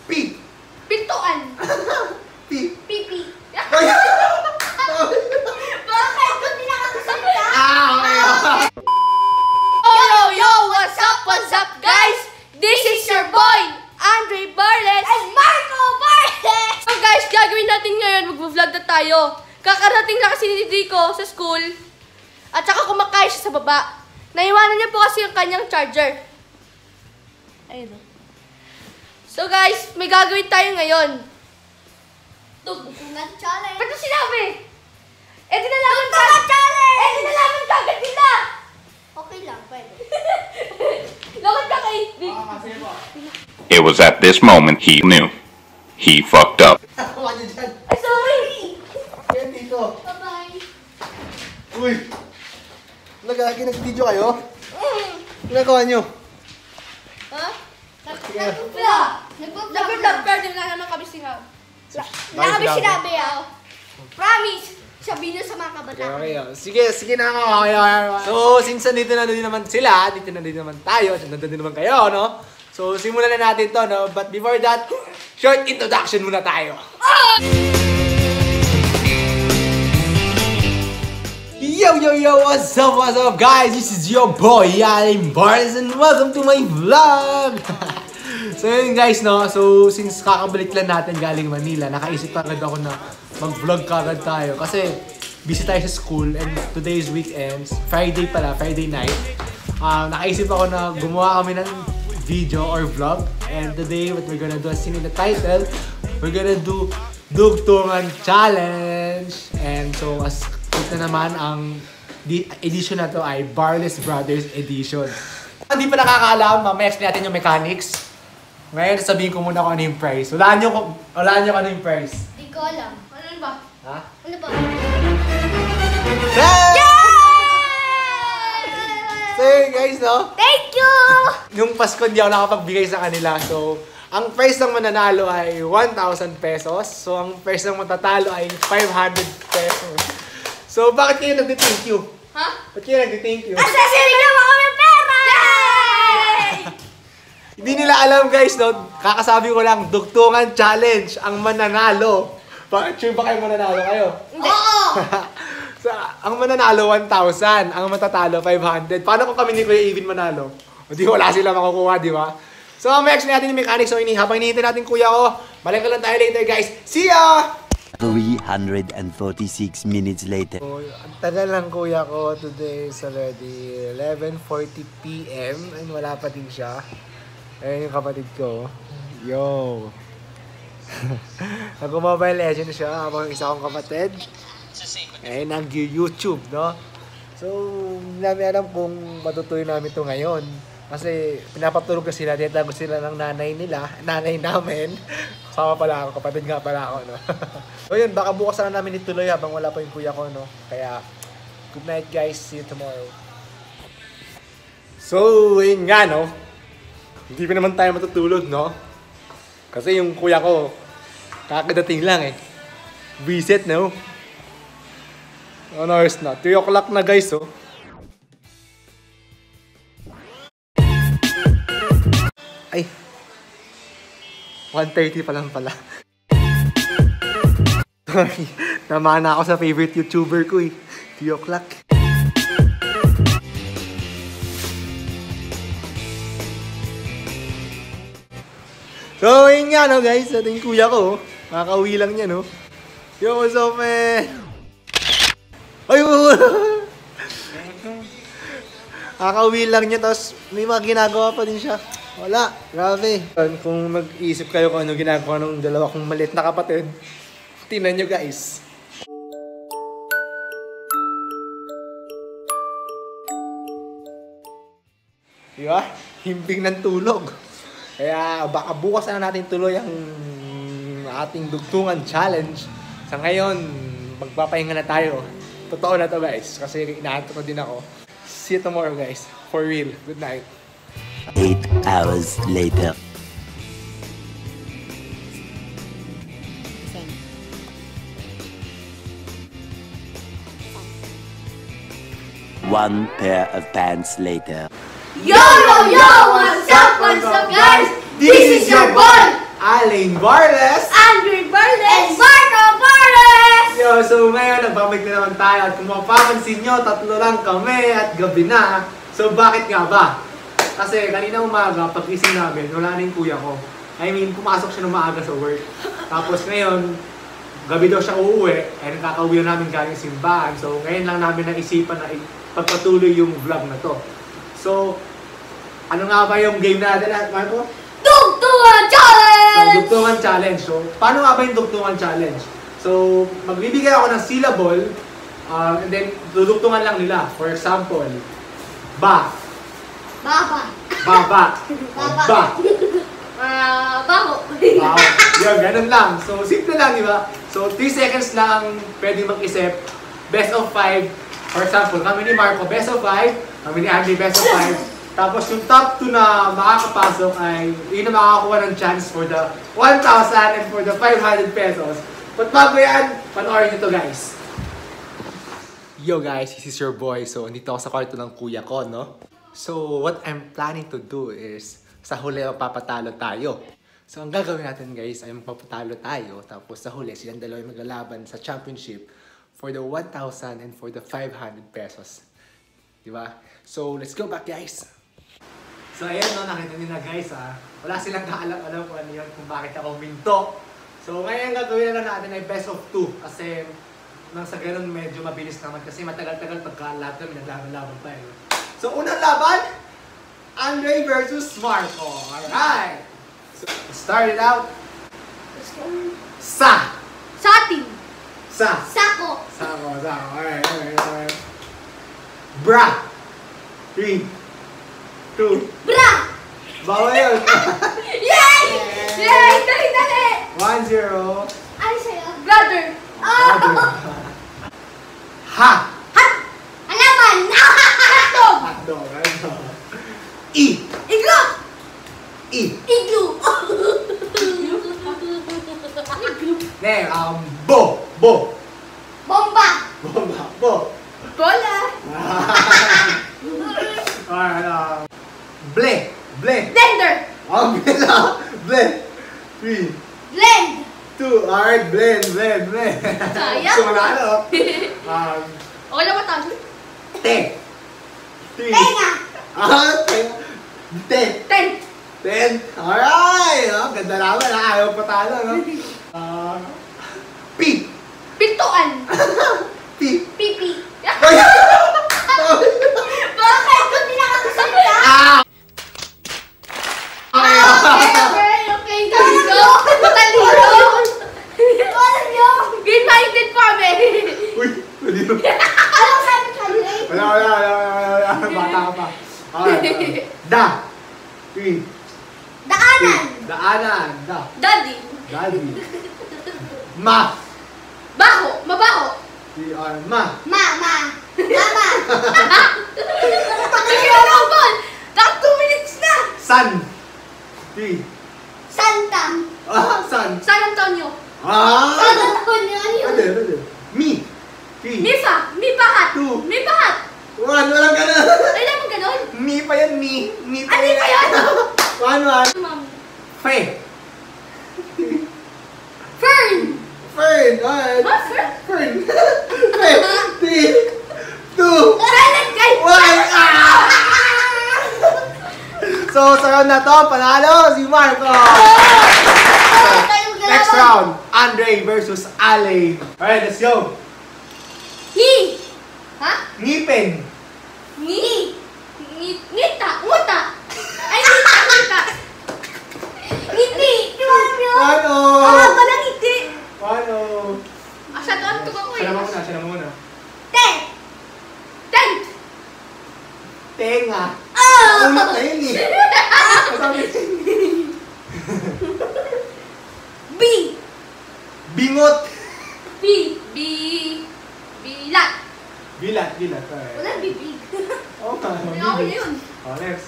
P. Pintuan. P. Pipi. Bakit? Kung pinakasasalita? Yo, what's up, guys? This is your boy, Andre Barles. And Marco Barles! So guys, gagawin natin ngayon, mag-vlog na tayo. Kakarating na kasi ni Rico sa school. At saka kumakain siya sa baba. Naiwanan niya po kasi yung kanyang charger. Ayun o. So guys, may gagawin tayo ngayon. Tugtungan challenge! Ba't mo sinabi? Dinalaman Tugtungan challenge! Dinalaman kagad nila! Okay lang, pwede. Lakad ka kay... It was at this moment he knew. He fucked up. Kuha niyo dyan. Ay, sorry! Yan dito. Bye-bye. Uy. Nag-video kayo? Ginagawa niyo? Ha? Nag-vlog. Nag-vlog pero di na naman kami singaw. Wala kami sinabi Promise! Sabihin niyo sa mga kabataan. Okay. Sige na ako. So, since nandito na din naman sila, dito na din naman tayo, at nandito din naman kayo, no? So, simulan na natin to, no? But before that, short introduction muna tayo. Yo, what's up, guys? This is your boy, I'm Barnes, and welcome to my vlog! So yun guys, no? So since kakabalik lang natin galing Manila, nakaisip agad ako na mag-vlog kagad tayo. Kasi busy tayo sa school and today is weekends. Friday night. Nakaisip ako na gumawa kami ng video or vlog. And today, what we're gonna do, as seen in the title, we're gonna do Dugtungan Challenge. And so, as na naman, ang edition na to ay Barles Brothers Edition. Kung hindi pa nakakaalam, mamaya explain natin yung mechanics. Ngayon, sabihin ko muna kung ano yung price. Walaan nyo kung ano yung price. Di ko alam. Ano ba? Ha? Ano ba? Yay! So yun guys, no? Thank you! Yung Pasko hindi ako nakapagbigay sa kanila. So, ang price ng mananalo ay 1,000 pesos. So, ang price ng matatalo ay 500 pesos. So, bakit kayo nagdi-thank you? Ha? Bakit kayo nagdi-thank you? Kasi sinigyan mo kami pera! Yay! Hindi nila alam guys, no? Kakasabi ko lang, Dugtungan Challenge, ang mananalo. Bakit sure ba kayo mananalo kayo? Oo! So, ang mananalo 1,000, ang matatalo 500. Paano kung kami ni Kuya Even manalo? O di wala sila makukuha, di ba? So, explain natin yung mechanics. So, habang hinihintay natin kuya ko, balik lang tayo later guys. See ya! 346 minutes later. So, ang tagal lang kuya ko. Today is already 11:40 PM and wala pa din siya. Ayun yung kapatid ko. Yo! Nag-mobile legend siya habang isa kong kapatid. Ayun, nag-YouTube, no? So, hindi namin alam kung matutuloy namin ito ngayon. Kasi pinapatulog na sila, tinatago sila ng nanay nila, nanay namin. Kasama pala ako, kapatid nga pala ako, no? So yun, baka bukas na namin ituloy habang wala pa yung kuya ko, no? Kaya, good night guys, see you tomorrow. So, yun nga, no? Hindi pa naman tayo matutulog, no? Kasi yung kuya ko, kakadating lang eh. Visit, no? Ano oras na? 3 o'clock na guys, oh. Ay, 1:30 pa lang pala. Sorry, namana ako sa favorite YouTuber ko eh. 3 o'clock. So, yun nga no guys, ito yung kuya ko. Nakakauwi lang niya no. Yo, what's up man? Ay, nakakauwi lang niya, tapos may mga ginagawa pa din siya. Wala, grabe. Kung mag-iisip kayo kung ano ginagawa ng dalawa kong maliit na kapatid, tingnan nyo guys. Diba? Himbing ng tulog. Kaya baka bukas na natin tuloy ang ating Dugtungan Challenge. Sa ngayon, magpapahinga na tayo. Totoo na to guys, kasi inaantok ko din ako. See you tomorrow guys. For real. Good night. 8 hours later. One pair of pants later. Yo, what's up, guys? This is your boy, Alain Barles! Andre Barles! And Marco Barles! Yo, so ngayon, nagbabalik na naman tayo. At kung mapapansin nyo, 3 lang kami at gabi na. So bakit nga ba? Kasi kanina umaga, pag-ising namin, wala na yung kuya ko. I mean, pumasok siya ng maaga sa work. Tapos ngayon, gabi daw siya uuwi, ay nakakauwi na namin galing simbahan. So ngayon lang namin naisipan na pagpatuloy yung vlog na to. So, ano nga ba yung game natin at Marco? Dugtungan Challenge! So, Dugtungan Challenge. So, paano nga ba yung Dugtungan Challenge? So, magbibigay ako ng syllable, and then dudugtungan lang nila. For example, ba. Baba. Baba. Baba. Ba. Baho. Wow. Yun, ganun lang. So, simple lang, di ba? So, 3 seconds lang pwede mag-isip. Best of 5. For example, kami ni Marco, best of 5. Kami ni Andy, best of 5. Tapos yung top 2 na makakapasok ay yun na makakakuha ng chance for the 1,000 and for the 500 pesos. But bago yan, panoorin nyo to guys. Yo guys, this is your boy. So, andito ako sa kwarto ng kuya ko, no? So, what I'm planning to do is, sa huli papatalo tayo. So, ang gagawin natin guys ay magpapatalo tayo. Tapos sa huli, silang dalawa yung maglalaban sa championship for the 1,000 and for the 500 pesos. Diba? So, let's go back guys! So, ayan no, nakita nyo na guys ha. Wala silang kaalam-alam kung ano yun, kung bakit ako minto. So, ngayon gagawin na natin ay best of 2. Kasi, nang sa ganun medyo mabilis naman. Kasi matagal-tagal pagka lahat kami naglaban-laban pa eh. So, unang laban, Andre versus Marco. Alright! So, start it out. Sa. Satin. Sa. Sako. Sako. Alright. Bra. 3, 2. Bra. Bawal yun. Yay! Yay! Dali! 1-0. Ano sa'yo? Brother. Ha. Hat. Alaman. Hotdog. Hotdog. I. Iglo. Iglu. Bo. Bomba. Bo. Bola. Alright, Ble. Blender. Ble. 3, Blend. 2. Alright, blend. Sayang. So, wala na. Okay na ba tayo? Te. 3. Tenga. Ten. Alright. Ganda naman. Ayaw patalo, no? Pi. Pintuan. Pi. Pipi. Bakit? Kung di nakakasalita? Okay. Talino. Alam nyo? United kami. Uy, pwede mo. Anong sabi ka, Ray? Wala. Bata ka pa. Alright. Da. 3. Daanan. Da. Daddy. Ma. Mabaho. Ma. Mama. Pagkakilalaban. Naka 2 minutes na. San. 3. Santa. San. San Antonio. San Antonio. Ano yun? Pwede. Mi. 3. Mifa. Mipahat. 2. Mipahat. 1. Walang ganun. Ay, naman ganon. Mi pa yan, mi. Mi pa Ano pa yan? 1. Ma'am. Fe. Fern. Alright. What, Fern? Fern. Fe. 3, 2, Silent guy. 1. So, sa round na to, panalo si Marco. Next round, Andre versus Alain. Alright, let's go. Ha? Ngipin. Ngita. Nguta. Ay, ngita. Ngiti. Ano? Pala ngiti. Asa doon ito ko eh. Siya na muna. Tent. Tenga. Ah! Ulit na yun eh. Bingot. Bilat. Bilat. Alright. Walang bibig. Hindi ako yun. Next.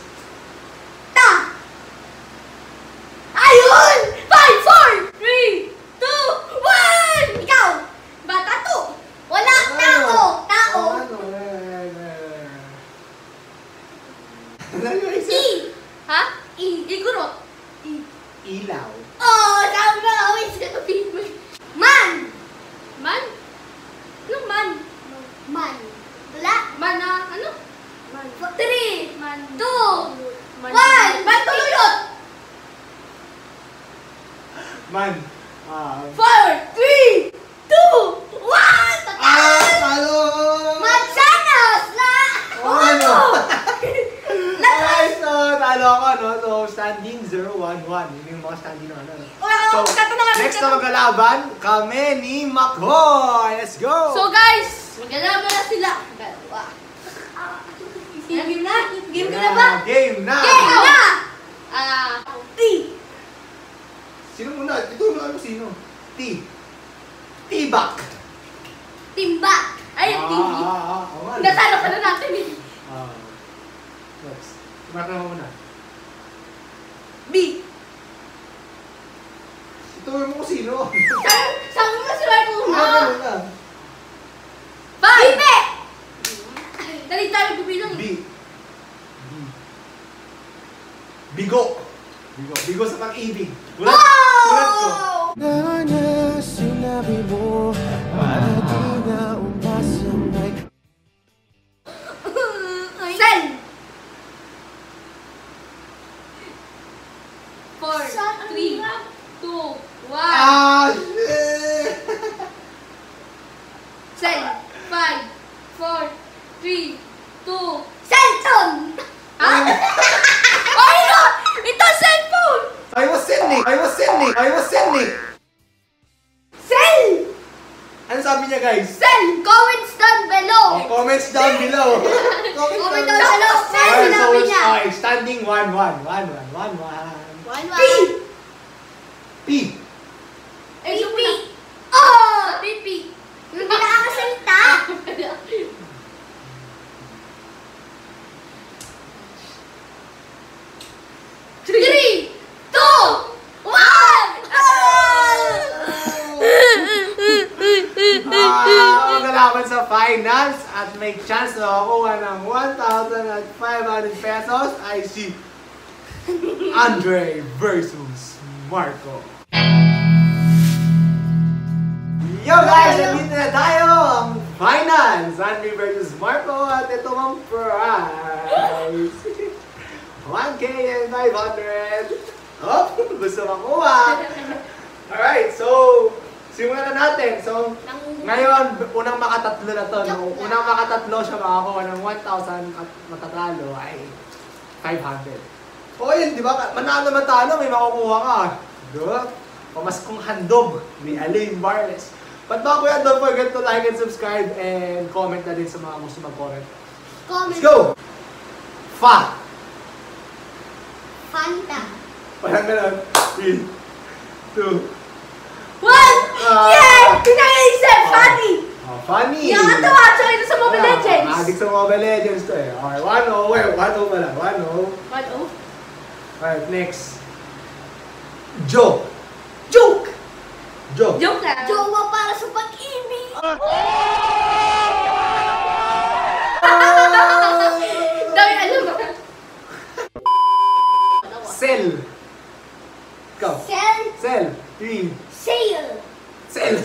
Ayun! 5, 4, 3, 2, 1! Ikaw! Bata to! Wala! Tao! Ano yung isa? I! Ha? Igurot! Ilaw. Oh! Man. 4, 3, 2, 1! Talo! Mansanas na! Ano? Alright, so talo ako, no? So, standing 0-1-1. Yun yung mga standing na ano. So, next na maglalaban, kami ni Makoy. Let's go! So guys, maglalaban na sila. Game na? Game ka na ba? Game na! Game na! T. Sino muna? Ito muna sino? T. T-back. Timba. Ay, yung TV. Natalo ka na natin eh. Next. Mark na muna. B. Ito mo kung sino. Sabi mo si Marco Mark na una. muna. 5. Dali tayo bibilang. B. Bigo. Bigo sa pag-ibig. Ulat ko. Na sinabi mo para di na umasan ay Sel. 4, 3, 2, 1. Shit! Sel. 5, 4, 3, 2. Selton! Ha? Oh, ito cellphone! I was sending. Sel! Ano sabi niya, guys? Sel! Comments down below! Comments down below. Comment down below! Sel, Alright, so sinabi it's niya! standing 1-1. 1-1. 1-1. P! P. PP! Oh! PP! Hindi nakakasalita! 3, 2, 1! Maglalaban sa finals at may chance na makuha ng 1,500 pesos ay si Andre versus Marco. Yo guys, nandito na tayo ang finals! Andre versus Marco at ito ang prize! 1K and 500! Oh, gusto makuha! Alright, so simulan na natin. So, ngayon, unang makatatlo na to. No? Unang makatatlo siya makakuha ng 1,000 at matatalo ay 500. O yun, di ba? Manalo, may makukuha ka. Diba? Pamaskong handog ni Alain Barles. But bago yan, don't forget to like and subscribe and comment na din sa mga gusto mag-comment. Comment. Let's go! Fa! Fanta. Parang gano'n. 3, 2, 1! Yay! Pinaisip! Funny! Funny! Nakatawa! Tsaka ito sa Mobile Legends! Adik sa Mobile Legends to eh. Okay, 1-0. Wait, 1-0 pala. 1-0. 1-0? Alright, next. Joke. Joke! Joke. Joke na! Jowa para sa pag-ibig. Dami alam ba? Sell. Ikaw. Sell. Sell. 3. Sale. Sell.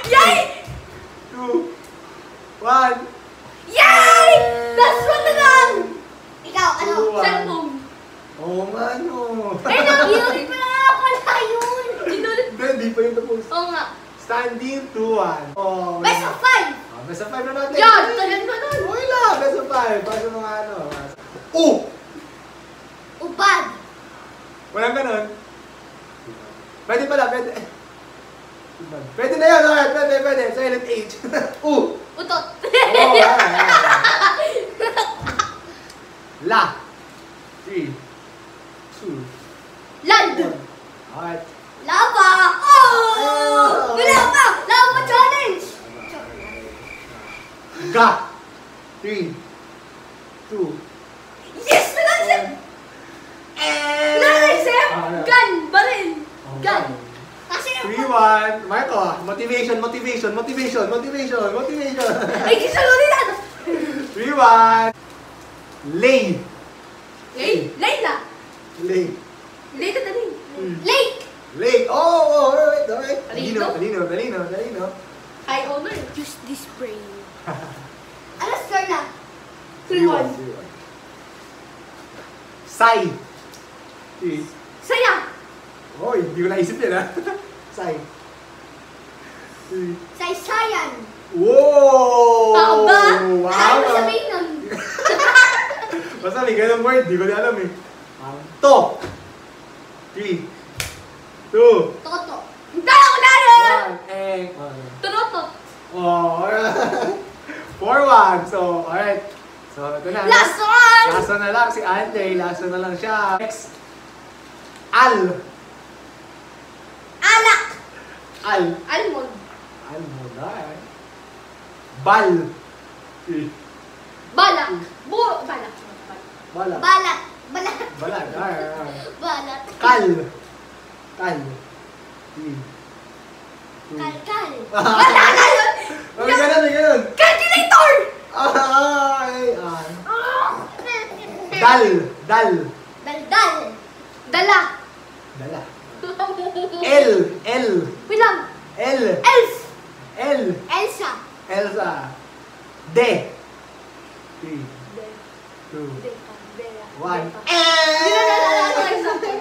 Yay! 2. 1. Yay! Last one na lang! Ikaw, ano? Cellphone. Oo nga, no. Ay, Yun pa na pala yun. Inulit. Hindi pa yung tapos. Oo nga. Standing 2-1. Oh, Best of 5. Best of 5 na natin. Yan! Tagal mo nun. Okay lang. Best of 5. Para sa mga ano. Oh! Upad. Walang ganun. Pwede pala, pwede. Pwede na yun, alright, pwede. Silent H. Utot. Oh, alright. La. 3, 2, Land. 1. Alright. Lava. Oh! Lava. Lava challenge. Ga. 3, 2, Yes! Pinaisip! Pinaisip! Gun! Baril! Gun! Kasi 3-1. Marco, motivation. Ay, kisalunin na! 3-1. Lay. Layla! Lay. Layla na rin. lake. Lay. Oh, alright. Talino. Talino. High honor. Use this brain. Ano score na? 3-1. Sai. 3. Saya! Oh, Uy, hindi ko naisip yan, ha? Sai. Saysayan. Wow! Tao ba? Wow! Ano mo sabihin nun? Basta may ganung word, di ko na alam eh. To. 3, 2, Toto. Hindi ako na rin! 1, Turutot. Oh, 4-1. So, alright. So, ito na. Last one! Last one na lang si Andre. Last one na lang siya. Next. Al. Alak. Almond. Almond. Bal. Balak. Balak. Balak. Balat. Balat. Balag. Balat. Kal. Kal. Kalkal. May ganun, may ganun. Calculator! Ay, Dal. Dal. Daldal. Dala. Dala. L. L. Bilang. L. Elf. L. Elsa. Elsa. D. 3, 2, 1.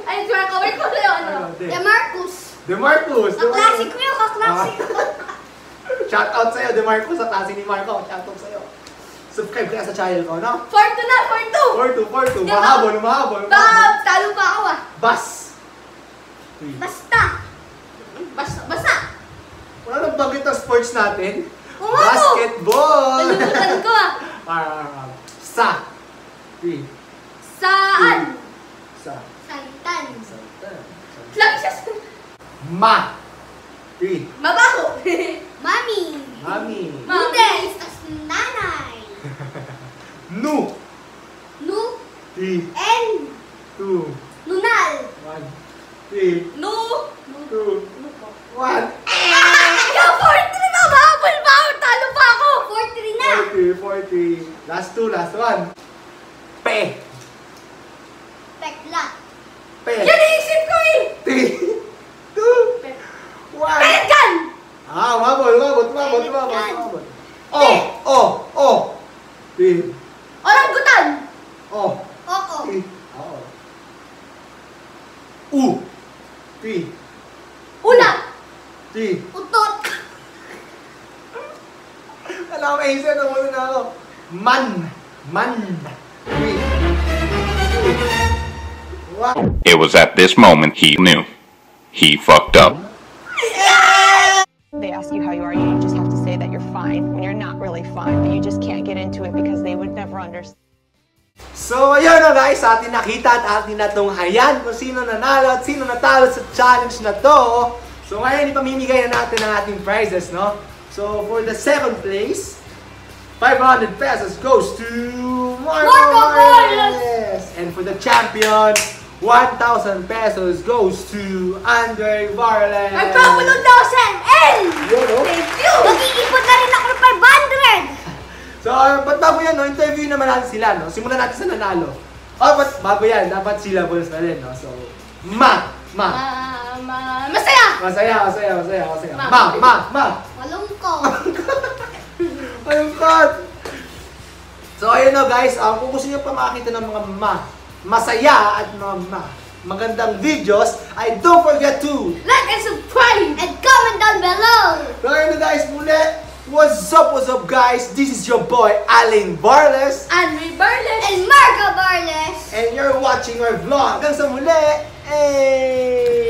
Ay, sure ka. Wait ko na yun. Ano? Demarcus. DeMarcus. Kaklasik mo yun, kaklasik mo. Shout out sa'yo, DeMarcus, sa klase ni Marco. Shout out sa'yo. Subscribe ka sa channel ko, no? 4-2 na, 4-2. 4-2. Mahabol, mahabol. Talo pa ako ah. Bus. Basta. Basta. Wala nang banggit ang sports natin. Oo nga po. Basketball. Nalimutan ko ah. Sa. 3. Saan? Sa. Santan. Lang siya. Ma. 3. Mabaho. Mami. Mami. Noodles. As nanay. Nu. Nu. 3, En. 2, Nunal. 1. 3, No. 2, 1. Kaya 4-3 na. Mahabol pa ako. Talo pa ako. 4-3 na. 40. Last 2, last 1. Pe. Pekla. Pe. Yan iisip ko eh. 3, 2, 1. Pegan. Umabot. Oh. 3, Orangutan. oh. Oo. 3, oh. U. 3, Ulat. 3. Utot. Alam ko, Ace, muna na ako. Man. 3, 2, 1. It was at this moment he knew. He fucked up. They ask you how you are, you just have to say that you're fine when you're not really fine, but you just can't get into it because they would never understand. So, ayun na guys, atin nakita at atin natunghayan kung sino nanalo at sino natalo sa challenge na to. So, ngayon ipamimigay na natin ang ating prizes, no? So, for the 2nd place, 500 pesos goes to Marco Morales! And for the champion, 1,000 pesos goes to Andre Varela. Ay, Pablo Dawson. El. Yun, no? Thank you. Magkikipot na rin ako ng 500. So, ba't bago yan, no? Interview naman natin sila, no? Simulan natin sa nanalo. Bago yan, dapat syllables na rin, no? So, Masaya. Masaya. Malungkot. Malungkot. So, ayun na guys, kung gusto nyo pa makakita ng mga masaya at mga magandang videos, ay don't forget to Like and subscribe. And comment down below. So, ayun na guys, muli. What's up guys? This is your boy, Allen Barles. Andre Barles. And Marco Barles. And you're watching our vlog. Hanggang sa muli. Hey!